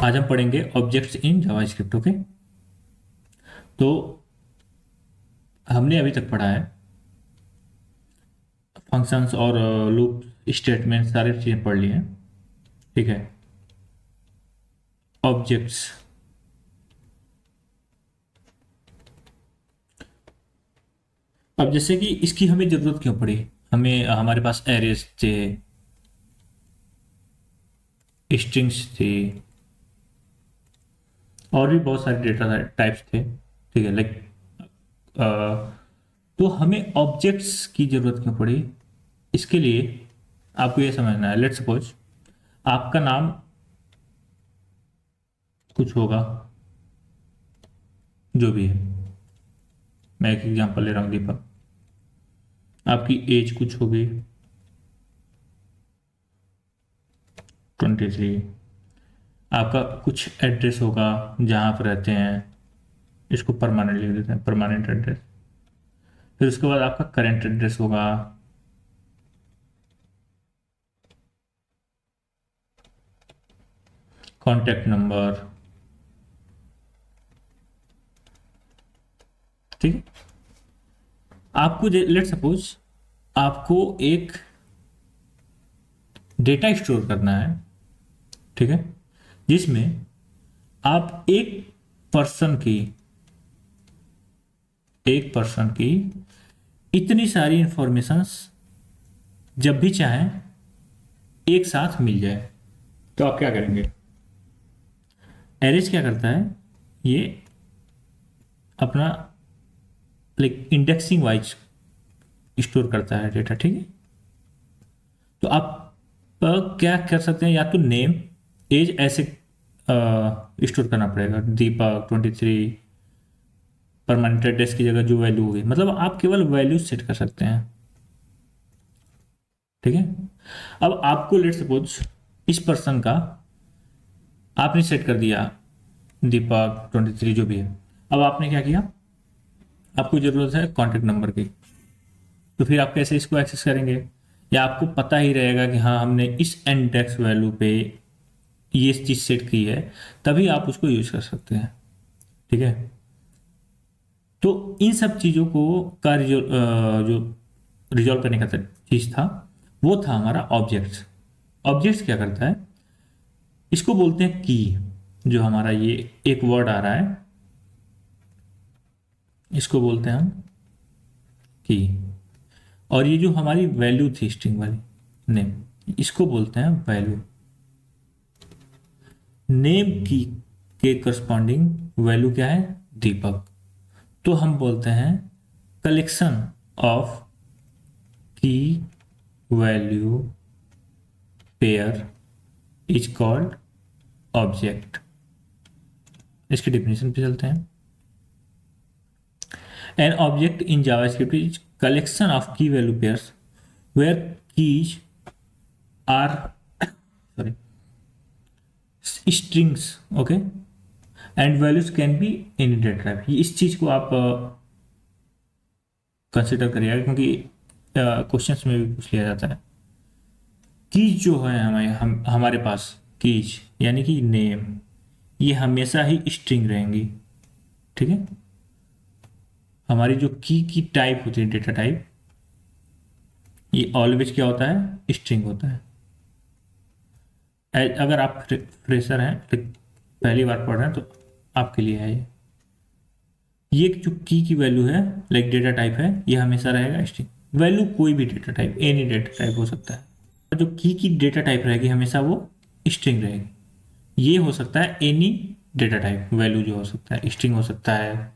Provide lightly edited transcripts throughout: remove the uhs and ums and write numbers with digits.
आज हम पढ़ेंगे ऑब्जेक्ट्स इन जावास्क्रिप्ट। ओके, तो हमने अभी तक पढ़ा है फंक्शंस और लूप स्टेटमेंट, सारी चीज़ें पढ़ ली हैं। ठीक है, ऑब्जेक्ट्स। अब जैसे कि इसकी हमें ज़रूरत क्यों पड़ी, हमें हमारे पास एरेज थे, स्ट्रिंग्स थी, और भी बहुत सारे डेटा टाइप्स थे। ठीक है, लाइक तो हमें ऑब्जेक्ट्स की ज़रूरत क्यों पड़ी। इसके लिए आपको ये समझना है, लेट्स सपोज आपका नाम कुछ होगा, जो भी है, मैं एक एग्जांपल ले रहा हूँ, दीपक। आपकी एज कुछ होगी 23। आपका कुछ एड्रेस होगा जहाँ आप रहते हैं, इसको परमानेंट लिख देते हैं, परमानेंट एड्रेस। फिर उसके बाद आपका करेंट एड्रेस होगा, कॉन्टैक्ट नंबर। ठीक है, आपको लेट सपोज आपको एक डेटा स्टोर करना है, ठीक है, जिसमें आप एक पर्सन की इतनी सारी इंफॉर्मेशंस जब भी चाहें एक साथ मिल जाए, तो आप क्या करेंगे। एरेज क्या करता है, ये अपना लाइक इंडेक्सिंग वाइज स्टोर करता है डेटा। ठीक है, तो आप क्या कर सकते हैं, या तो नेम एज ऐसे स्टोर करना पड़ेगा, दीपक 23। परमानेंट एड्रेस की जगह जो वैल्यू होगी, मतलब आप केवल वैल्यू सेट कर सकते हैं। ठीक है, अब आपको लेट सपोज इस पर्सन का आपने सेट कर दिया दीपक 23 जो भी है। अब आपने क्या किया, आपको जरूरत है कॉन्टेक्ट नंबर की, तो फिर आप कैसे इसको एक्सेस करेंगे, या आपको पता ही रहेगा कि हाँ हमने इस इंडेक्स वैल्यू पे ये चीज़ सेट की है, तभी आप उसको यूज कर सकते हैं। ठीक है, तो इन सब चीज़ों को का जो रिजॉल्व करने का चीज़ था, वो था हमारा ऑब्जेक्ट्स। ऑब्जेक्ट्स क्या करता है, इसको बोलते हैं की। जो हमारा ये एक वर्ड आ रहा है, इसको बोलते हैं हम की। और ये जो हमारी वैल्यू थी स्ट्रिंग वाली नेम, इसको बोलते हैं वैल्यू। नेम की के करस्पॉन्डिंग वैल्यू क्या है, दीपक। तो हम बोलते हैं collection of key value pair is called object. इसकी डेफिनेशन पे चलते हैं। An object in JavaScript is collection of key value pairs where keys are sorry strings. Okay, and values can be any data type. इस चीज को आप consider करिएगा, क्योंकि क्वेश्चंस में भी पूछ लिया जाता है। कीज जो है हमारे पास, कीज यानी कि नेम, ये हमेशा ही स्ट्रिंग रहेंगी। ठीक है, हमारी जो की टाइप होती है, डेटा टाइप, ये ऑलवेज क्या होता है, स्ट्रिंग होता है। अगर आप फ्रेशर हैं, तो पहली बार पढ़ रहे हैं, तो आपके लिए है ये जो की वैल्यू है, लाइक डेटा टाइप है, ये हमेशा रहेगा स्ट्रिंग। वैल्यू कोई भी data type, any data type हो सकता है। जो की डेटा टाइप रहेगी हमेशा वो स्ट्रिंग रहेगी। ये हो सकता है एनी डेटा टाइप, वैल्यू जो हो सकता है स्ट्रिंग हो सकता है,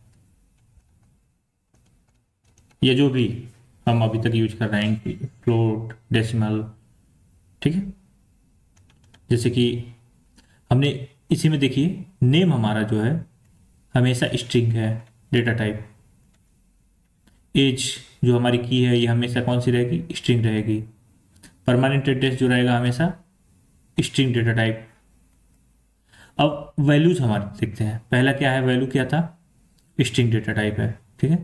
या जो भी हम अभी तक यूज कर रहे हैं, फ्लोट, डेसिमल। ठीक है, जैसे कि हमने इसी में देखिए, नेम हमारा जो है हमेशा स्ट्रिंग है, डेटा टाइप। एज जो हमारी की है, ये हमेशा कौन सी रहेगी, स्ट्रिंग रहेगी। परमानेंट एड्रेस जो रहेगा हमेशा स्ट्रिंग डेटा टाइप। अब वैल्यूज हमारे देखते हैं, पहला क्या है, वैल्यू क्या था, स्ट्रिंग डेटा टाइप है। ठीक है,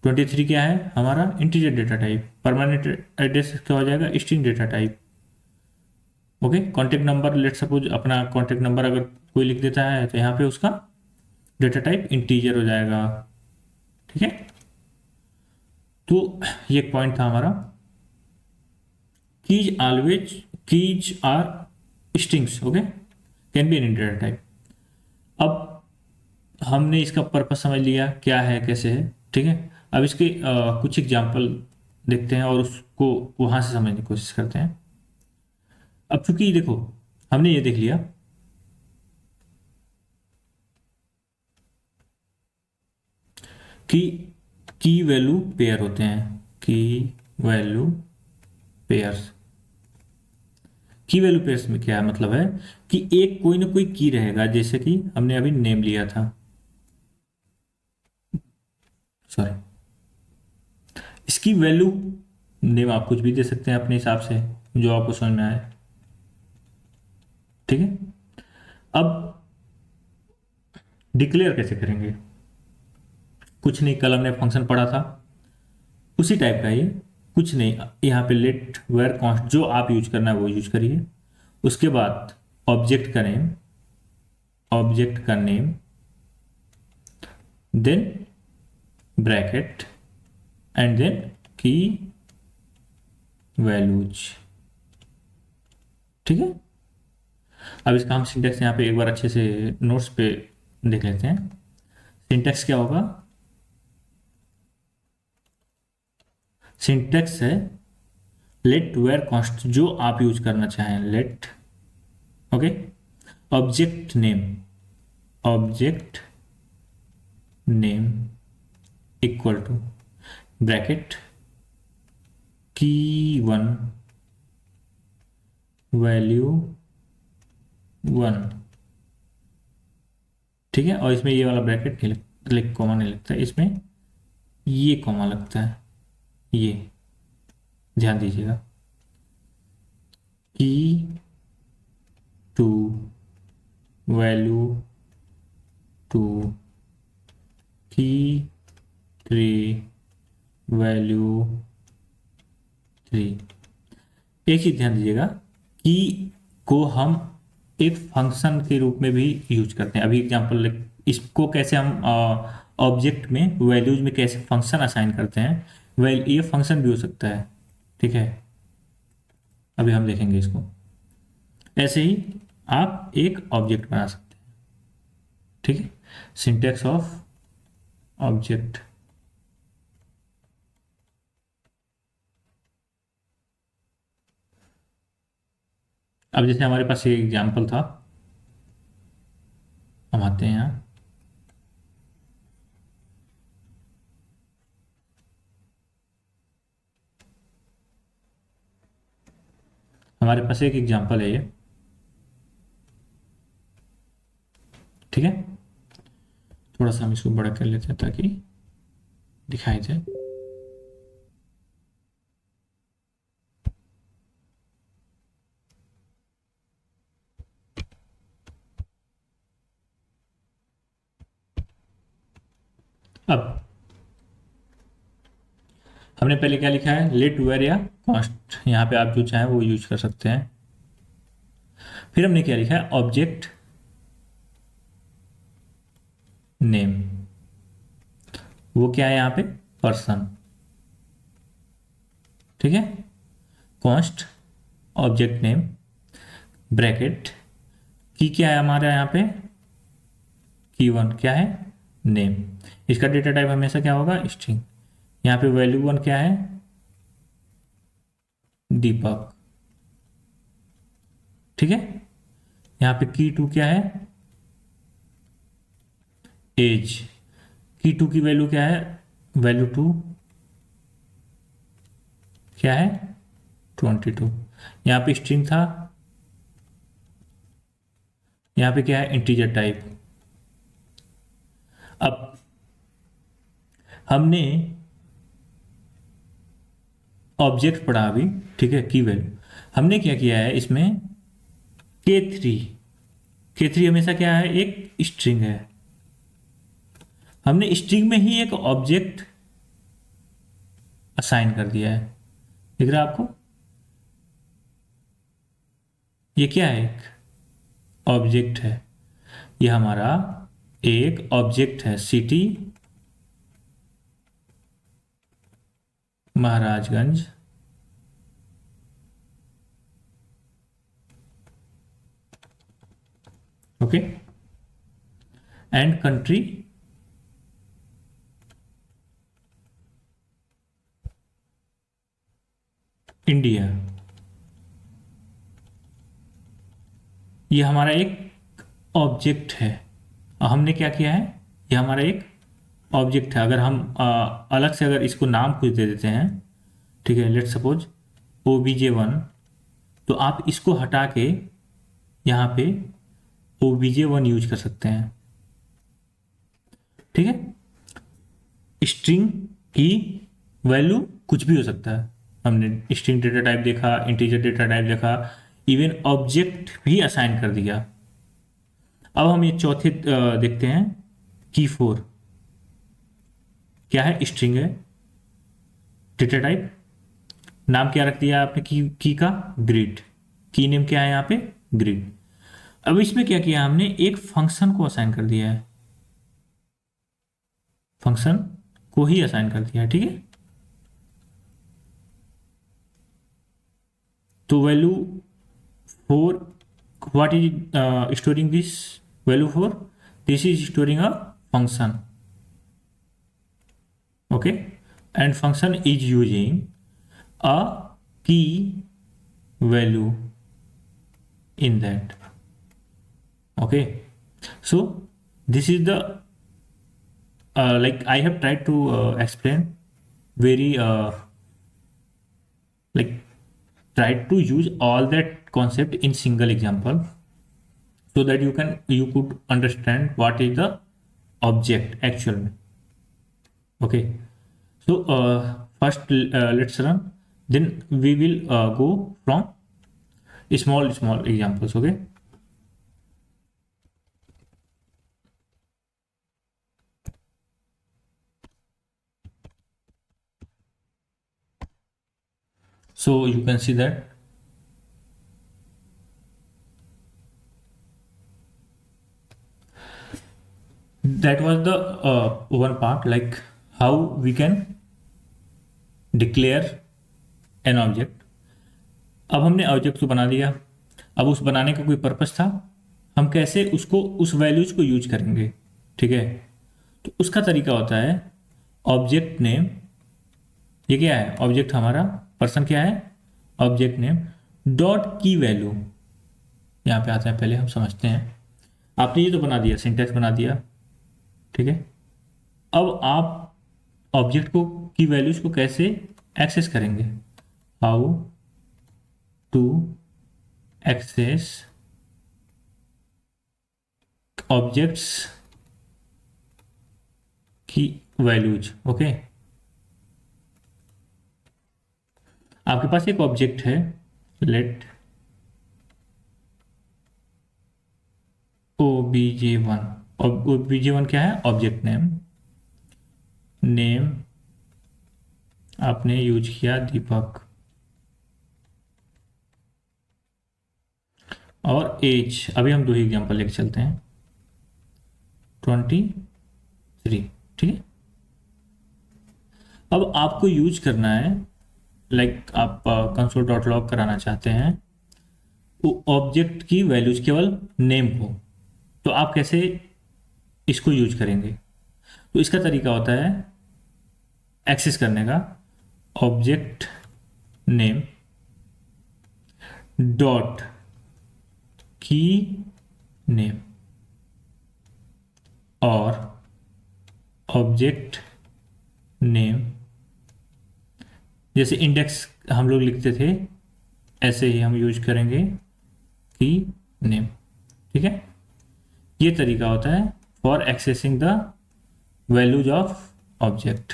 23 क्या है हमारा, integer data type. Permanent address क्या हो जाएगा, string data type. Okay, contact number, let suppose अपना कॉन्टेक्ट नंबर अगर कोई लिख देता है तो यहाँ पे उसका डेटा टाइप इंटीजर हो जाएगा। ठीक है, तो ये एक पॉइंट था हमारा, keys are strings, okay, can be any data type. अब हमने इसका पर्पस समझ लिया क्या है कैसे है। ठीक है, अब इसके कुछ एग्जांपल देखते हैं और उसको वहां से समझने की कोशिश करते हैं। अब चूंकि देखो हमने ये देख लिया कि की वैल्यू पेयर होते हैं, की वैल्यू पेयर्स। की वैल्यू पेयर्स में क्या मतलब है कि एक कोई ना कोई की रहेगा, जैसे कि हमने अभी नेम लिया था, सॉरी, इसकी वैल्यू, नेम आप कुछ भी दे सकते हैं अपने हिसाब से जो आपको समझ में आए। ठीक है, अब डिक्लेयर कैसे करेंगे? कुछ नहीं, कल हमने फंक्शन पढ़ा था उसी टाइप का ये, कुछ नहीं, यहाँ पे लेट वेयर कॉन्स्ट जो आप यूज करना है वो यूज करिए। उसके बाद ऑब्जेक्ट का नेम, ऑब्जेक्ट का name, then bracket and then key values. ठीक है, अब इसका हम सिंटेक्स यहाँ पे एक बार अच्छे से नोट्स पे देख लेते हैं। सिंटेक्स क्या होगा? सिंटेक्स है लेट वेयर कॉन्स्ट जो आप यूज करना चाहें, let, okay, object name, object name equal to bracket key one value one. ठीक है, और इसमें ये वाला ब्रैकेट कॉमा नहीं लगता है, इसमें ये कॉमा लगता है, ये ध्यान दीजिएगा। की टू वैल्यू टू, की थ्री वैल्यू थ्री। एक ही ध्यान दीजिएगा कि को हम एक फंक्शन के रूप में भी यूज करते हैं। अभी एग्जांपल, इसको कैसे हम ऑब्जेक्ट में वैल्यूज में कैसे फंक्शन असाइन करते हैं, वेल ये फंक्शन भी हो सकता है। ठीक है, अभी हम देखेंगे इसको। ऐसे ही आप एक ऑब्जेक्ट बना सकते हैं। ठीक है, सिंटेक्स ऑफ ऑब्जेक्ट। अब जैसे हमारे पास ये एग्जांपल था, हम आते हैं यहाँ, हमारे पास एक एग्जांपल है ये। ठीक है, थोड़ा सा हम इसको बड़ा कर लेते हैं ताकि दिखाई दे। अब हमने पहले क्या लिखा है, लेट वेयर या कॉन्स्ट, यहाँ पे आप जो चाहें वो यूज कर सकते हैं। फिर हमने क्या लिखा है, ऑब्जेक्ट नेम, वो क्या है यहाँ पे, पर्सन। ठीक है, कॉन्स्ट ऑब्जेक्ट नेम ब्रैकेट की क्या है हमारा यहाँ पे, की वन क्या है, नेम। इसका डेटा टाइप हमेशा क्या होगा, स्ट्रिंग। यहाँ पे वैल्यू वन क्या है, दीपक। ठीक है, यहाँ पे की टू क्या है, एज। की टू की वैल्यू क्या है, वैल्यू टू क्या है, 22। यहाँ पे स्ट्रिंग था, यहाँ पे क्या है, इंटीजर टाइप। अब हमने ऑब्जेक्ट पढ़ा अभी, ठीक है, की वैल्यू हमने क्या किया है इसमें, K3, K3 हमेशा क्या है, एक स्ट्रिंग है। हमने स्ट्रिंग में ही एक ऑब्जेक्ट असाइन कर दिया है, दिख रहा है आपको, ये क्या है? एक ऑब्जेक्ट है, ये हमारा एक ऑब्जेक्ट है, city Maharajganj. Okay, and country India. ये हमारा एक ऑब्जेक्ट है। हमने क्या किया है, ये हमारा एक ऑब्जेक्ट है। अगर हम अलग से अगर इसको नाम कुछ दे देते हैं, ठीक है, लेट सपोज OBJ1, तो आप इसको हटा के यहाँ पे OBJ1 यूज कर सकते हैं। ठीक है, स्ट्रिंग की वैल्यू कुछ भी हो सकता है। हमने स्ट्रिंग डेटा टाइप देखा, इंटीजर डेटा टाइप देखा, इवन ऑब्जेक्ट भी असाइन कर दिया। अब हम ये चौथे देखते हैं, की4 क्या है, स्ट्रिंग है, डेटा टाइप, नाम क्या रख दिया आपने की का, ग्रिड, की नेम क्या है यहाँ पे, ग्रिड। अब इसमें क्या किया हमने, एक फंक्शन को असाइन कर दिया है, फंक्शन को ही असाइन कर दिया है। ठीक है, तो value 4, what is storing this value 4, this is storing a function. Okay, and function is using a key value in that. Okay, so this is the like I have tried to explain very like tried to use all that concept in single example, so that you could understand what is the object actually. Okay, so first let's run, then we will go from small examples. Okay, so you can see that that was the one part, like how we can declare an object. अब हमने object को बना दिया, अब उस बनाने का कोई पर्पस था, हम कैसे उसको उस वैल्यूज को यूज करेंगे। ठीक है, तो उसका तरीका होता है ऑब्जेक्ट नेम। ये क्या है, ऑब्जेक्ट हमारा पर्सन क्या है, ऑब्जेक्ट नेम डॉट की वैल्यू। यहाँ पे आते हैं, पहले हम समझते हैं। आपने ये तो बना दिया, सिंटैक्स बना दिया। ठीक है, अब आप ऑब्जेक्ट को की वैल्यूज को कैसे एक्सेस करेंगे, हाउ टू एक्सेस ऑब्जेक्ट्स की वैल्यूज। ओके, आपके पास एक ऑब्जेक्ट है, लेट OBJ1, और OBJ1 क्या है, ऑब्जेक्ट नेम, नेम आपने यूज किया दीपक, और एज, अभी हम दो ही एग्जांपल लेके चलते हैं, 23। ठीक है, अब आपको यूज करना है, लाइक आप कंसोल डॉट लॉग कराना चाहते हैं वो ऑब्जेक्ट की वैल्यूज केवल नेम को, तो आप कैसे इसको यूज करेंगे। तो इसका तरीका होता है एक्सेस करने का, ऑब्जेक्ट नेम डॉट की नेम, और ऑब्जेक्ट नेम, जैसे इंडेक्स हम लोग लिखते थे ऐसे ही हम यूज करेंगे की नेम। ठीक है, ये तरीका होता है for accessing the values of object.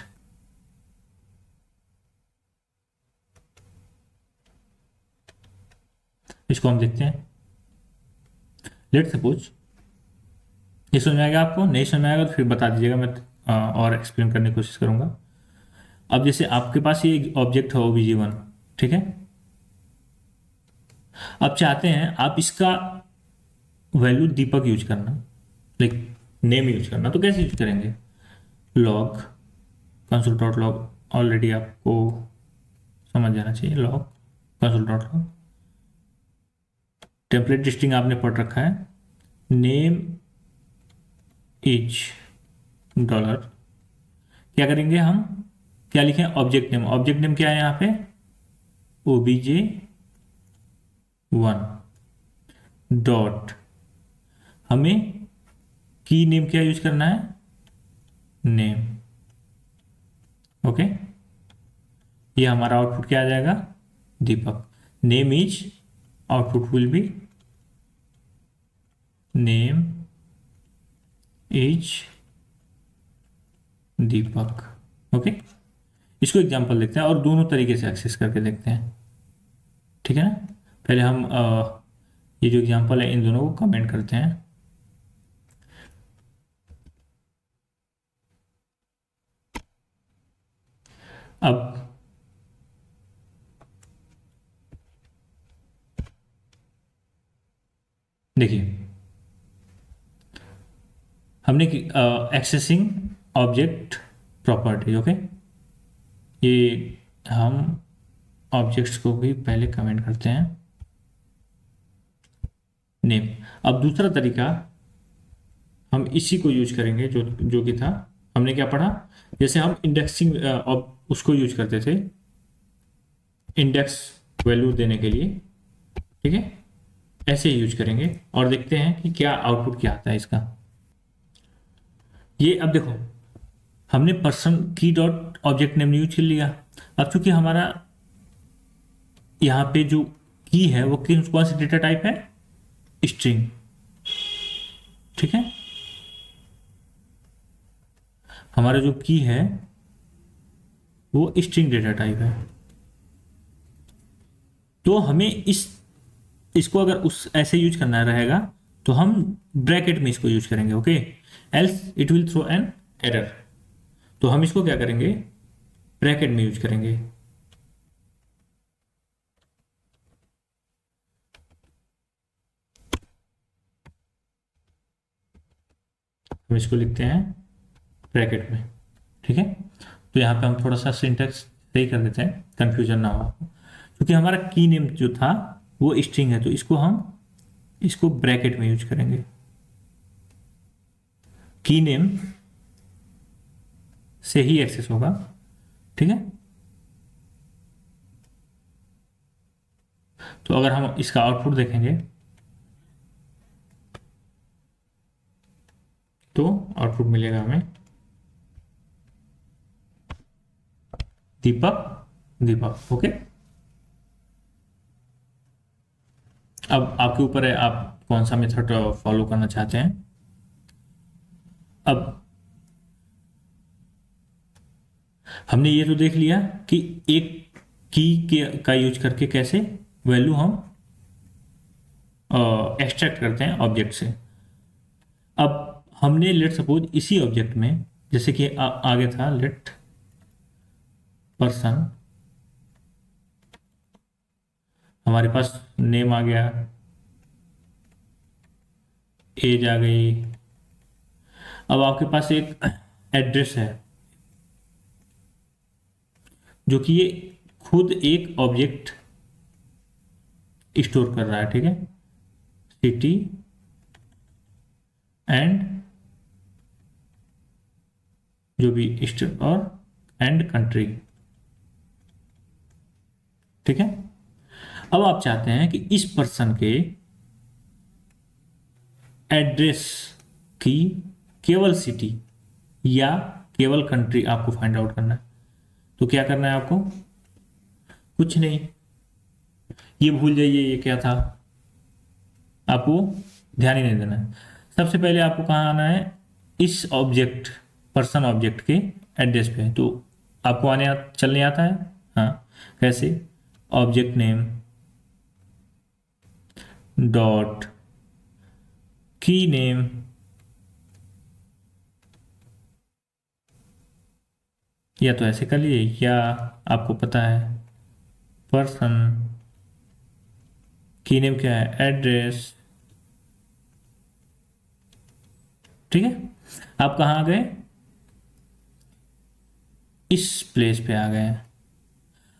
इसको हम देखते हैं, लेट सपोज, ये समझ में आएगा आपको, नहीं समझ में आएगा तो फिर बता दीजिएगा, मैं और एक्सप्लेन करने की कोशिश करूंगा। अब जैसे आपके पास ये ऑब्जेक्ट है OBJ1, ठीक है, अब चाहते हैं आप इसका वैल्यू दीपक यूज करना, लाइक नेम यूज करना, तो कैसे यूज करेंगे? Log console dot log, already आपको समझ जाना चाहिए। Log console dot log, template string आपने पढ़ रखा है, नेम इज डॉलर। क्या करेंगे हम, क्या लिखें? Object name. ऑब्जेक्ट नेम क्या है यहाँ पे? obj1 डॉट, हमें की नेम क्या यूज करना है? नेम। ओके, ये हमारा आउटपुट क्या आ जाएगा? Deepak. Name is, output will be name is Deepak. Okay, इसको एग्जांपल देखते हैं और दोनों तरीके से एक्सेस करके देखते हैं, ठीक है ना? पहले हम ये जो एग्जांपल है इन दोनों को कमेंट करते हैं। अब देखिए, हमने एक्सेसिंग ऑब्जेक्ट प्रॉपर्टी। ओके, ये हम ऑब्जेक्ट्स को भी पहले कमेंट करते हैं। नेम। अब दूसरा तरीका हम इसी को यूज करेंगे जो जो कि था, हमने क्या पढ़ा? जैसे हम इंडेक्सिंग उसको यूज करते थे इंडेक्स वैल्यू देने के लिए, ठीक है? ऐसे ही यूज करेंगे और देखते हैं कि क्या आउटपुट क्या आता है इसका। ये अब देखो, हमने पर्सन की डॉट ऑब्जेक्ट नेम यूज कर लिया। अब चूंकि हमारा यहाँ पे जो की है वो कौन सी डेटा टाइप है? स्ट्रिंग, ठीक है? हमारा जो की है वो स्ट्रिंग डेटा टाइप है, तो हमें इसको अगर उस ऐसे यूज करना रहेगा तो हम ब्रैकेट में इसको यूज करेंगे। Okay, else it will throw an error. तो हम इसको क्या करेंगे? ब्रैकेट में यूज करेंगे। हम इसको लिखते हैं ब्रैकेट में, ठीक है? तो यहाँ पे हम थोड़ा सा सिंटेक्स सही कर देते हैं, कंफ्यूजन ना हो, क्योंकि हमारा की नेम जो था वो स्ट्रिंग है, तो इसको ब्रैकेट में यूज करेंगे। की नेम से ही एक्सेस होगा, ठीक है? तो अगर हम इसका आउटपुट देखेंगे तो आउटपुट मिलेगा हमें दीपक, दीपक। ओके, अब आपके ऊपर है आप कौन सा मेथड फॉलो करना चाहते हैं। अब हमने ये तो देख लिया कि एक की के का यूज करके कैसे वैल्यू हम एक्सट्रैक्ट करते हैं ऑब्जेक्ट से। अब हमने लेट सपोज इसी ऑब्जेक्ट में, जैसे कि आगे था लेट पर्सन, हमारे पास नेम आ गया, एज आ गई। अब आपके पास एक एड्रेस है जो कि ये खुद एक ऑब्जेक्ट स्टोर कर रहा है, ठीक है? सिटी एंड जो भी स्टेट और एंड कंट्री, ठीक है? अब आप चाहते हैं कि इस पर्सन के एड्रेस की केवल सिटी या केवल कंट्री आपको फाइंड आउट करना है। तो क्या करना है आपको? कुछ नहीं, ये भूल जाइए ये क्या था, आपको ध्यान ही नहीं देना है। सबसे पहले आपको कहाँ आना है? इस ऑब्जेक्ट, पर्सन ऑब्जेक्ट के एड्रेस पे। तो आपको चलने आता है? हाँ, कैसे? ऑब्जेक्ट नेम डॉट की नेम, या तो ऐसे कर लीजिए, या आपको पता है पर्सन की नेम क्या है, एड्रेस। ठीक है, आप कहाँ आ गए, इस प्लेस पे आ गए।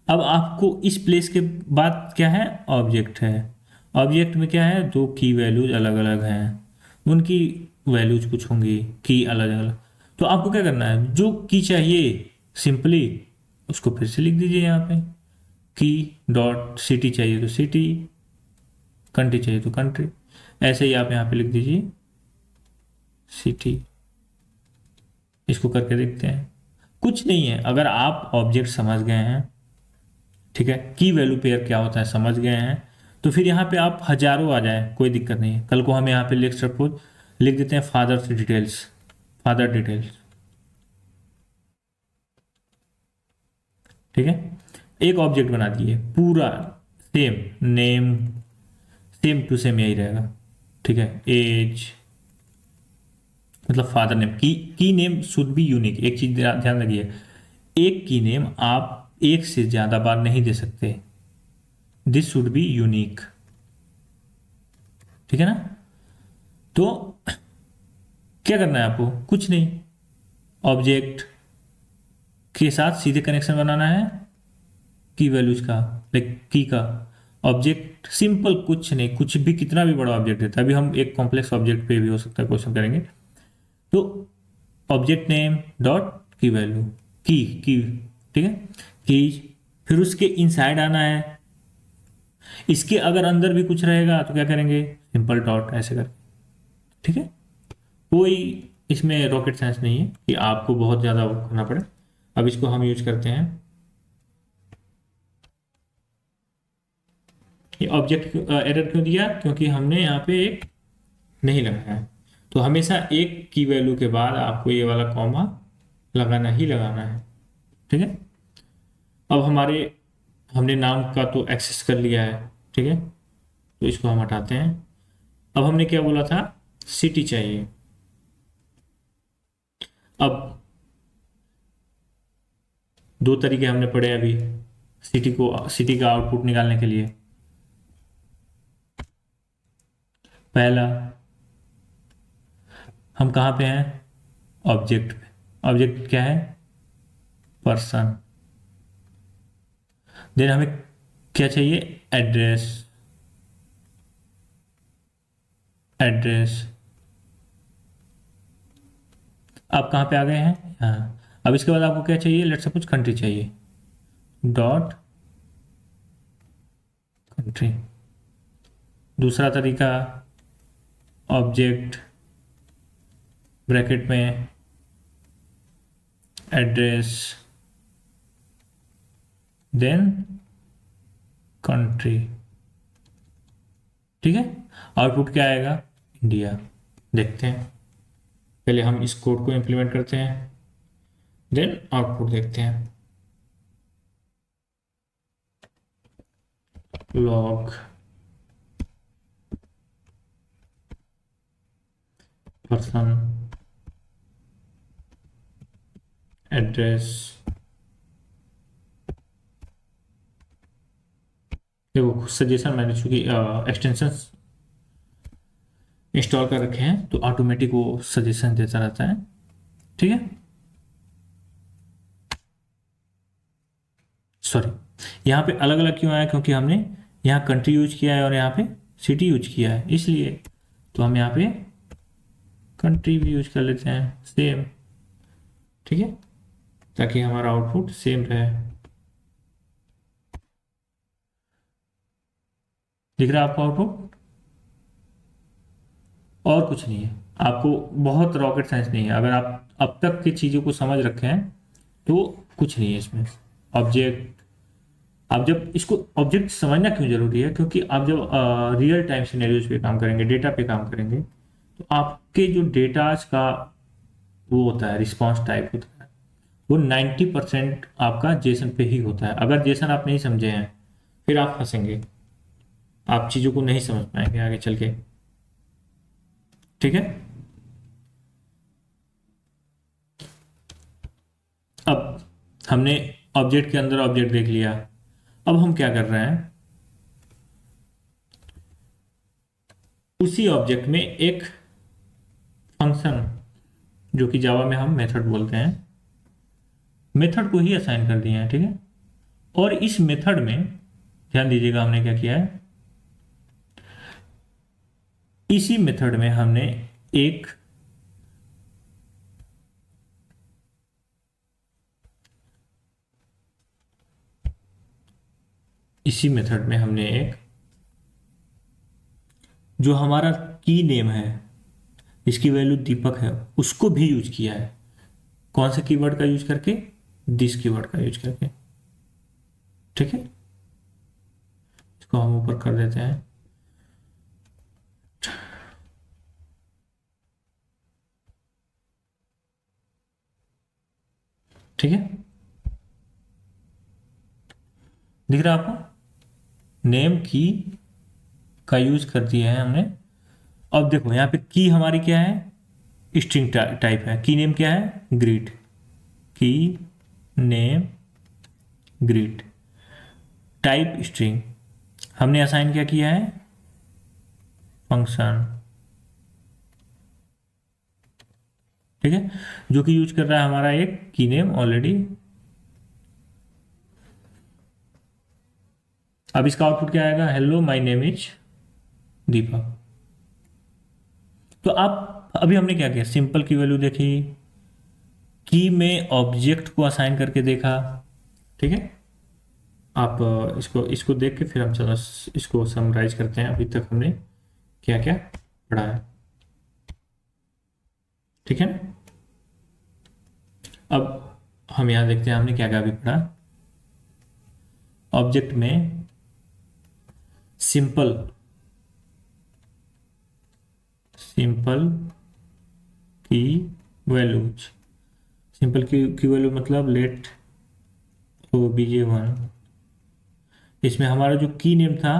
अब आपको इस प्लेस के बाद क्या है, ऑब्जेक्ट है। ऑब्जेक्ट में क्या है, दो की वैल्यूज अलग अलग हैं, उनकी वैल्यूज कुछ होंगी, की अलग अलग। तो आपको क्या करना है, जो की चाहिए सिंपली उसको फिर से लिख दीजिए यहाँ पे, की डॉट सिटी चाहिए तो सिटी, कंट्री चाहिए तो कंट्री, ऐसे ही आप यहाँ पे लिख दीजिए सिटी। इसको करके देखते हैं, कुछ नहीं है। अगर आप ऑब्जेक्ट समझ गए हैं, ठीक है, की वैल्यू पेयर क्या होता है समझ गए हैं, तो फिर यहाँ पे आप हजारों आ जाए कोई दिक्कत नहीं है। कल को हम यहाँ पे लिख सपोज लिख देते हैं फादर डिटेल्स, फादर डिटेल्स। ठीक है, एक ऑब्जेक्ट बना दिए पूरा same name, same to same यही रहेगा। ठीक है, एज, मतलब father name, key name should be unique. एक चीज ध्यान रखिए, एक की नेम आप एक से ज्यादा बार नहीं दे सकते, दिस शुड बी यूनिक। ठीक है ना, तो क्या करना है आपको, कुछ नहीं, ऑब्जेक्ट के साथ सीधे कनेक्शन बनाना है की वैल्यूज का, लाइक की का ऑब्जेक्ट सिंपल, कुछ नहीं, कुछ भी कितना भी बड़ा ऑब्जेक्ट है, अभी हम एक कॉम्प्लेक्स ऑब्जेक्ट पे भी हो सकता है क्वेश्चन करेंगे। तो ऑब्जेक्ट नेम डॉट की वैल्यू, की, ठीक है, की, फिर उसके इनसाइड आना है। इसके अगर अंदर भी कुछ रहेगा तो क्या करेंगे, सिंपल डॉट ऐसे कर। ठीक है, कोई इसमें रॉकेट साइंस नहीं है कि आपको बहुत ज़्यादा वो करना पड़े। अब इसको हम यूज करते हैं, ये ऑब्जेक्ट एरर क्यों दिया, क्योंकि हमने यहाँ पे एक नहीं लगाया है। तो हमेशा एक की वैल्यू के बाद आपको ये वाला कॉमा लगाना ही लगाना है। ठीक है, अब हमने नाम का तो एक्सेस कर लिया है। ठीक है, तो इसको हम हटाते हैं। अब हमने क्या बोला था, सिटी चाहिए। अब दो तरीके हमने पढ़े अभी, सिटी का आउटपुट निकालने के लिए। पहला, हम कहाँ पे हैं, ऑब्जेक्ट पे। ऑब्जेक्ट क्या है, पर्सन। देन हमें क्या चाहिए, एड्रेस, एड्रेस। आप कहाँ पे आ गए हैं, हाँ। अब इसके बाद आपको क्या चाहिए, लेट्स सपोज कंट्री चाहिए, डॉट कंट्री। दूसरा तरीका, ऑब्जेक्ट ब्रैकेट में एड्रेस, देन कंट्री। ठीक है, आउटपुट क्या आएगा, इंडिया। देखते हैं, पहले हम इस कोड को इंप्लीमेंट करते हैं, देन आउटपुट देखते हैं। लॉग पर्सन एड्रेस, देखो सजेशन मैंने चूंकि एक्सटेंशंस इंस्टॉल कर रखे हैं तो ऑटोमेटिक वो सजेशन देता रहता है। ठीक है, सॉरी, यहाँ पे अलग अलग क्यों आया, क्योंकि हमने यहाँ कंट्री यूज किया है और यहाँ पे सिटी यूज किया है, इसलिए। तो हम यहाँ पे कंट्री भी यूज कर लेते हैं सेम। ठीक है, ताकि हमारा आउटपुट सेम रहे। दिख रहा है आपको आउटपुट, और कुछ नहीं है। आपको बहुत रॉकेट साइंस नहीं है, अगर आप अब तक की चीज़ों को समझ रखे हैं तो कुछ नहीं है इसमें। ऑब्जेक्ट, आप जब इसको ऑब्जेक्ट समझना क्यों जरूरी है, क्योंकि आप जब रियल टाइम सिनेरियोज पे काम करेंगे, डेटा पे काम करेंगे, तो आपके जो डेटाज का वो होता है, रिस्पॉन्स टाइप होता है, वो 90% आपका जेसन पे ही होता है। अगर जेसन आप नहीं समझे हैं फिर आप फंसेंगे, आप चीज़ों को नहीं समझ पाएंगे आगे चल के। ठीक है, अब हमने ऑब्जेक्ट के अंदर ऑब्जेक्ट देख लिया। अब हम क्या कर रहे हैं, उसी ऑब्जेक्ट में एक फंक्शन, जो कि जावा में हम मेथड बोलते हैं, मेथड को ही असाइन कर दिए हैं, ठीक है। और इस मेथड में ध्यान दीजिएगा हमने क्या किया है, इसी मेथड में हमने एक इसी मेथड में हमने एक जो हमारा की नेम है, इसकी वैल्यू दीपक है, उसको भी यूज किया है। कौन से कीवर्ड का यूज करके? दिस कीवर्ड का यूज करके, ठीक है। इसको हम ऊपर कर देते हैं। ठीक है, दिख रहा है आपको? नेम की का यूज कर दिया है हमने। अब देखो यहाँ पे की हमारी क्या है? स्ट्रिंग टाइप है। की नेम क्या है? ग्रीट। की नेम ग्रीट, टाइप स्ट्रिंग। हमने असाइन क्या किया है? फंक्शन, ठीक है, जो कि यूज कर रहा है हमारा एक की नेम ऑलरेडी। अब इसका आउटपुट क्या आएगा? हेलो माय नेम इज दीपक। तो आप अभी हमने क्या किया? सिंपल की वैल्यू देखी, की में ऑब्जेक्ट को असाइन करके देखा, ठीक है। आप इसको इसको देख के फिर हम चलो इसको समराइज करते हैं। अभी तक हमने क्या क्या पढ़ा है, ठीक है ना। अब हम यहां देखते हैं हमने क्या क्या अभी पढ़ा। ऑब्जेक्ट में सिंपल सिंपल की वैल्यूज, सिंपल की वैल्यू मतलब लेट ओ बीजे वन। इसमें हमारा जो की नेम था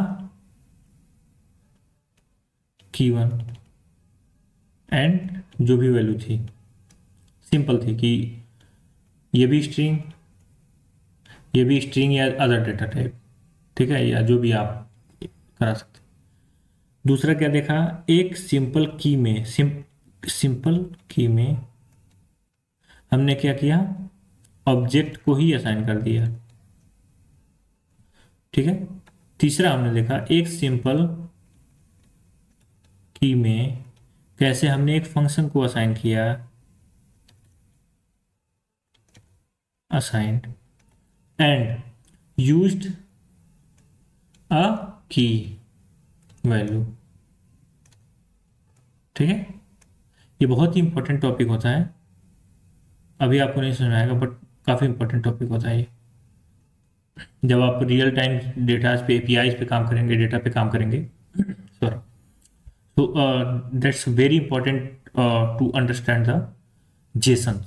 की वन, एंड जो भी वैल्यू थी सिंपल थी कि ये भी स्ट्रिंग या अदर डेटा टाइप, ठीक है, या जो भी आप करा सकते। दूसरा क्या देखा? एक सिंपल की में सिंपल की में हमने क्या किया? ऑब्जेक्ट को ही असाइन कर दिया, ठीक है। तीसरा हमने देखा एक सिंपल की में कैसे हमने एक फंक्शन को असाइन किया, असाइंड एंड यूज्ड अ की वैल्यू, ठीक है। ये बहुत ही इंपॉर्टेंट टॉपिक होता है। अभी आपको नहीं समझ में आएगा, बट काफ़ी इंपॉर्टेंट टॉपिक होता है ये। जब आप रियल टाइम डेटा पे, एपीआईज पे काम करेंगे, डेटा पे काम करेंगे, सॉरी, तो that's very important to understand the JSON.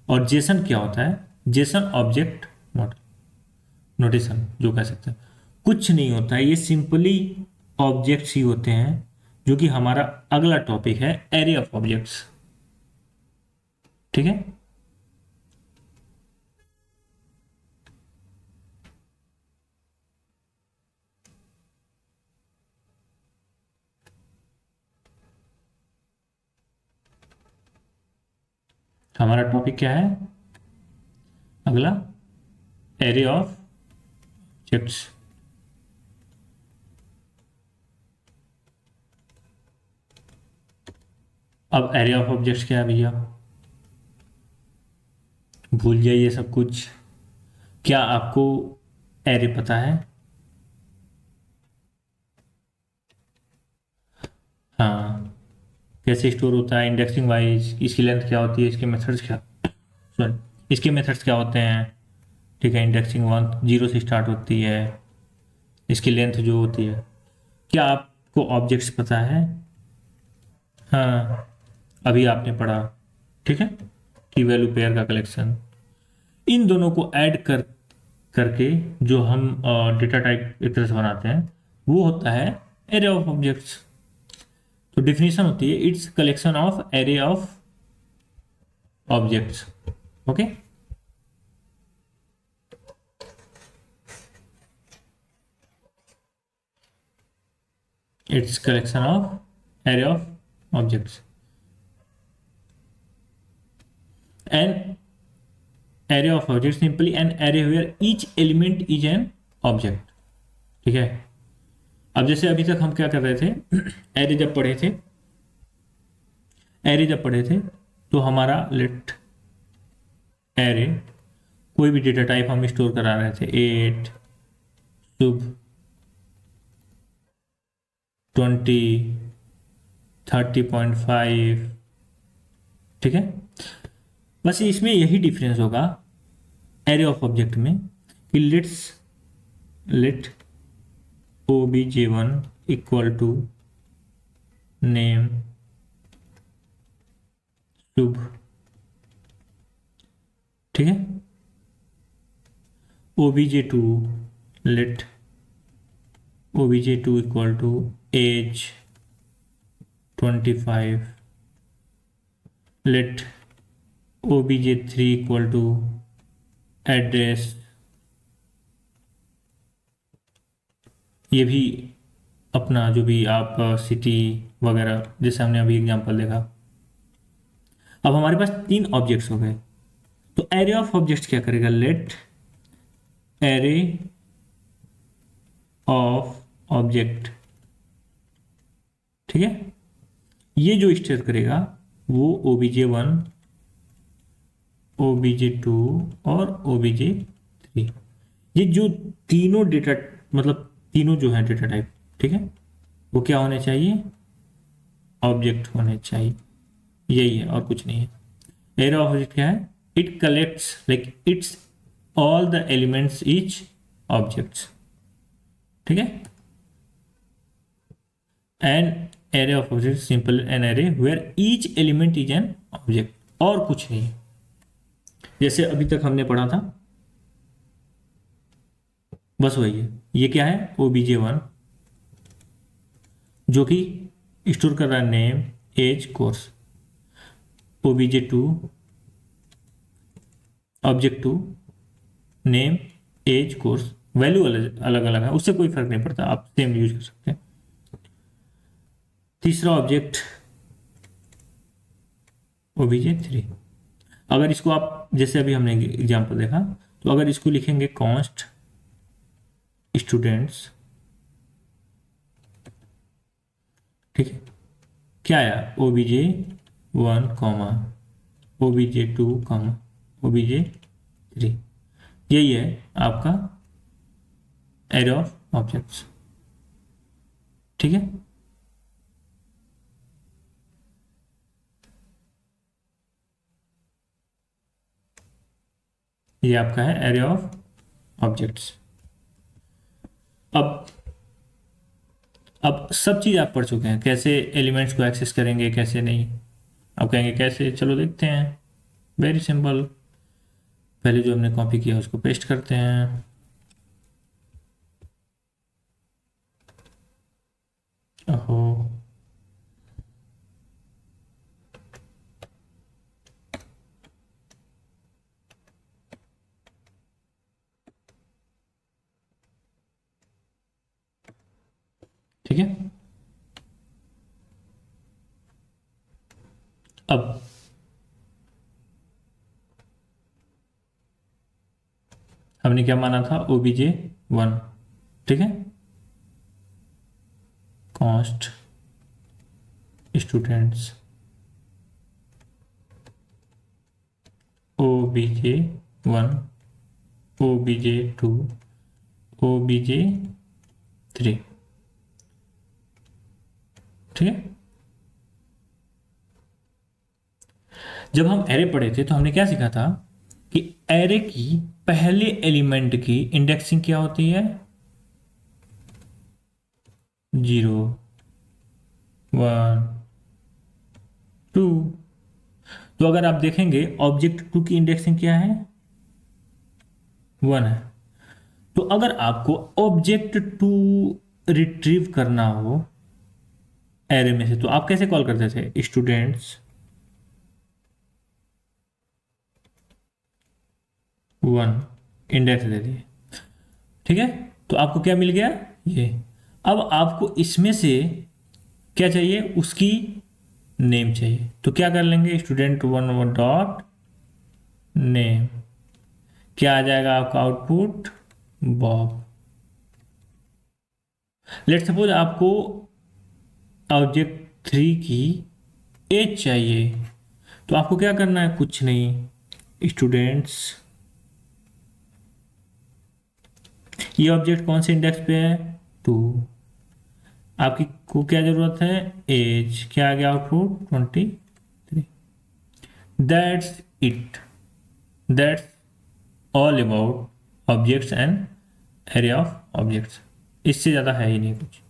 और जेसन क्या होता है? जेसन ऑब्जेक्ट नोटेशन जो कह सकते हैं, कुछ नहीं होता है, ये सिंपली ऑब्जेक्ट्स ही होते हैं, जो कि हमारा अगला टॉपिक है एरे ऑफ ऑब्जेक्ट्स, ठीक है। हमारा टॉपिक क्या है अगला? Array of objects. अब एरे ऑफ ऑब्जेक्ट्स क्या है भैया? भूल जाइए सब कुछ। क्या आपको एरे पता है? हाँ, कैसे स्टोर होता है इंडेक्सिंग वाइज, इसकी लेंथ क्या होती है, इसके मेथड्स क्या, सॉरी, इसके मेथड्स क्या होते हैं, ठीक है। इंडेक्सिंग वन जीरो से स्टार्ट होती है, इसकी लेंथ जो होती है। क्या आपको ऑब्जेक्ट्स पता है? हाँ, अभी आपने पढ़ा, ठीक है। की वैल्यू पेयर का कलेक्शन, इन दोनों को ऐड करके जो हम डेटा टाइप एक तरह से बनाते हैं, वो होता है एरे ऑफ ऑब्जेक्ट्स। तो डिफिनेशन होती है it's collection of array of objects, okay. It's collection of array of objects. An array of object simply an array where each element is an object. ठीक है, अब जैसे अभी तक हम क्या कर रहे थे, एरे जब पढ़े थे तो हमारा लेट एरे, कोई भी डेटा टाइप हम स्टोर करा रहे थे, 8 शुभ 20 30.5। ठीक है, बस इसमें यही डिफरेंस होगा एरे ऑफ ऑब्जेक्ट में कि let obj1 equal to name Shubh. ठीक है, obj2 let obj2 equal to age 25। Let obj3 equal to address, ये भी अपना जो भी आप सिटी वगैरह जैसे हमने अभी एग्जांपल देखा। अब हमारे पास 3 ऑब्जेक्ट्स हो गए, तो एरे ऑफ ऑब्जेक्ट्स क्या करेगा, लेट एरे ऑफ ऑब्जेक्ट। ठीक है, ये जो स्टोर करेगा वो obj1 obj2 और obj3, ये जो तीनों डेटा, मतलब तीनों जो है डेटा टाइप, ठीक है, वो क्या होने चाहिए, ऑब्जेक्ट होने चाहिए। यही है और कुछ नहीं है। एरे ऑफ ऑब्जेक्ट क्या है, it collects like it's all the elements each objects. ठीक है, an array of object simple an array where each element is an object, और कुछ नहीं। जैसे अभी तक हमने पढ़ा था, बस वही है। ये क्या है, obj1 जो कि स्टोर कर रहा है name age course, obj2 object 2 name age course, value अलग अलग है, उससे कोई फर्क नहीं पड़ता, आप सेम यूज कर सकते हैं। तीसरा ऑब्जेक्ट obj3, अगर इसको आप जैसे अभी हमने एग्जांपल देखा, तो अगर इसको लिखेंगे कॉन्स्ट स्टूडेंट्स, ठीक है, क्या आया, obj1 comma obj2 comma obj3, यही है आपका एरे ऑफ ऑब्जेक्ट्स। ठीक है, ये आपका है एरे ऑफ ऑब्जेक्ट्स। अब सब चीज आप पढ़ चुके हैं, कैसे एलिमेंट्स को एक्सेस करेंगे कैसे नहीं। अब कहेंगे कैसे, चलो देखते हैं, वेरी सिंपल। पहले जो हमने कॉपी किया उसको पेस्ट करते हैं। ओहो, ठीक है, अब हमने क्या माना था, obj1, ठीक है, const students obj1 obj2 obj3, ठीक है। जब हम एरे पढ़े थे तो हमने क्या सीखा था कि एरे की पहले एलिमेंट की इंडेक्सिंग क्या होती है, 0 1 2। तो अगर आप देखेंगे ऑब्जेक्ट 2 की इंडेक्सिंग क्या है, 1 है। तो अगर आपको ऑब्जेक्ट 2 रिट्रीव करना हो एरे में से, तो आप कैसे कॉल करते थे, स्टूडेंट्स 1 इंडेक्स दे दिए, ठीक है। तो आपको क्या मिल गया, ये। अब आपको इसमें से क्या चाहिए, उसकी नेम चाहिए। तो क्या कर लेंगे, स्टूडेंट वन डॉट नेम, क्या आ जाएगा आपका आउटपुट, बॉब। लेट सपोज आपको ऑब्जेक्ट 3 की एज चाहिए, तो आपको क्या करना है, कुछ नहीं, स्टूडेंट्स, ये ऑब्जेक्ट कौन से इंडेक्स पे है, 2, आपकी को क्या जरूरत है, एज, क्या आ गया output 23। That's it, that's all about objects and array of objects. इससे ज़्यादा है ही नहीं कुछ।